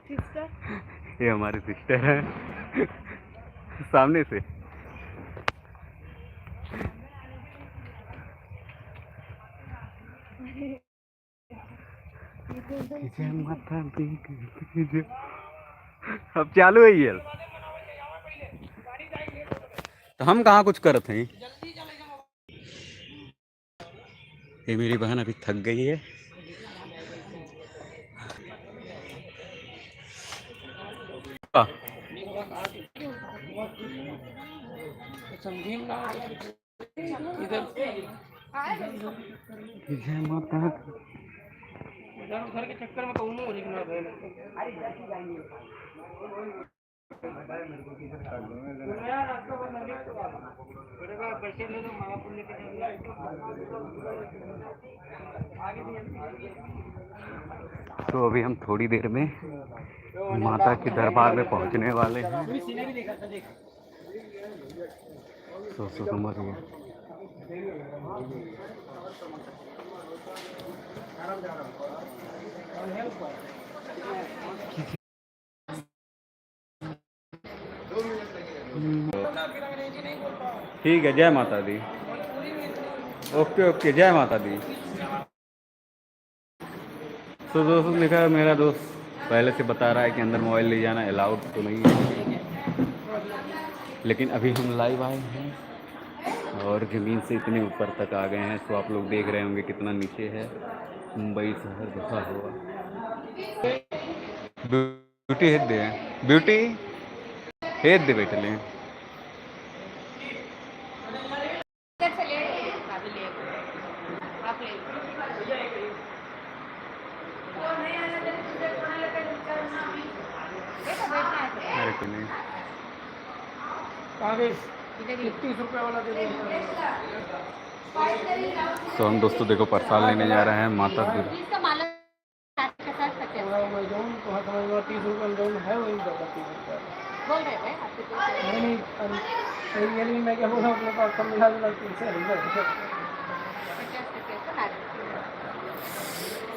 Sister ये हमारी sister है सामने से। माता दी अब चालू है ये। तो हम कहाँ कुछ करते हैं। ये मेरी बहन अभी थक गई है। जय माता घर के चक्कर में कहूँ तो अभी हम थोड़ी देर में माता के दरबार में पहुंचने वाले हैं। तो समझ गए। ठीक है, जय माता दी। ओके ओके, जय माता दी। तो दोस्तों लिखा है, मेरा दोस्त पहले से बता रहा है कि अंदर मोबाइल ले जाना अलाउड तो नहीं है, लेकिन अभी हम लाइव आए हैं और ज़मीन से इतने ऊपर तक आ गए हैं। तो आप लोग देख रहे होंगे कितना नीचे है मुंबई शहर बसा हुआ। Beauty head they, beauty head they बेटे ले। अरे कोई नहीं, 30 रुपये वाला दे। तो हम दोस्तों देखो प्रसाद लेने जा रहे हैं माता दी। 30 रुपये है वही बोल रहे थे नहीं मैं क्या बोल रहा हूँ अपने पास कम मिला जुला 3 से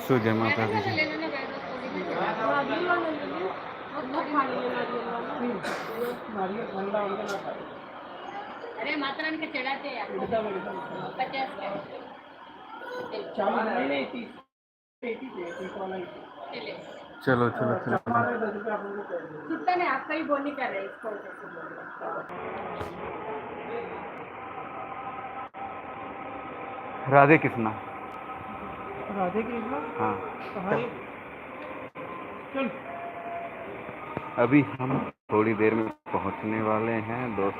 सो जय माता दी। अरे माता रानी के चढ़ाते हैं 50 चलो चलो चलो छुट्टा नहीं, आपका ही बोल नहीं कर रहे इसको। राधे कृष्णा। राधे कृष्णा। हाँ चल। अभी हम थोड़ी देर में पहुंचने वाले हैं दोस्त।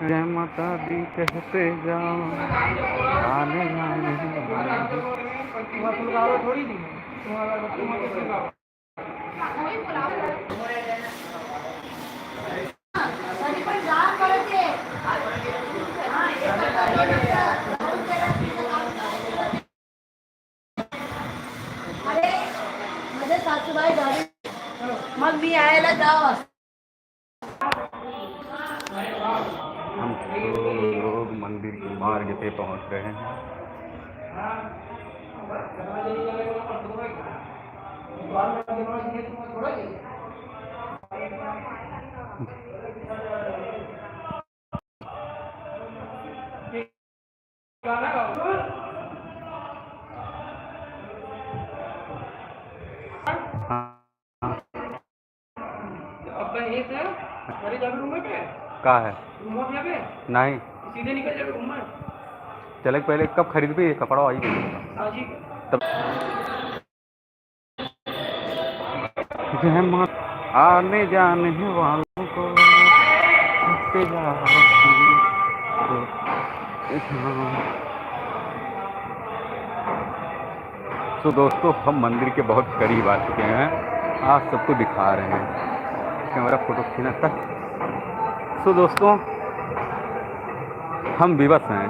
जय माता दी कहते जाओ आने आने थोड़ी दी सासूबाई गाड़ी मग मी यायला जाओ। हम लोग मंदिर के मार्ग पे पहुंच रहे हैं। का है नहीं सीधे निकल जाओ रूम में। चले पहले कब खरीद पे कपड़ा आई तब। जय माँ आने जाने वालों को तो दोस्तों हम मंदिर के बहुत करीब आ चुके हैं। आज सबको दिखा रहे हैं, कैमरा फोटो खींचना तक। तो दोस्तों हम विवश हैं,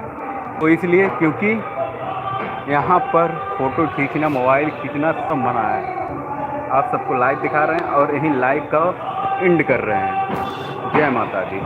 तो इसलिए क्योंकि यहाँ पर फ़ोटो खींचना मोबाइल खींचना सब मना है। आप सबको लाइव दिखा रहे हैं और यहीं लाइव का एंड कर रहे हैं। जय माता दी।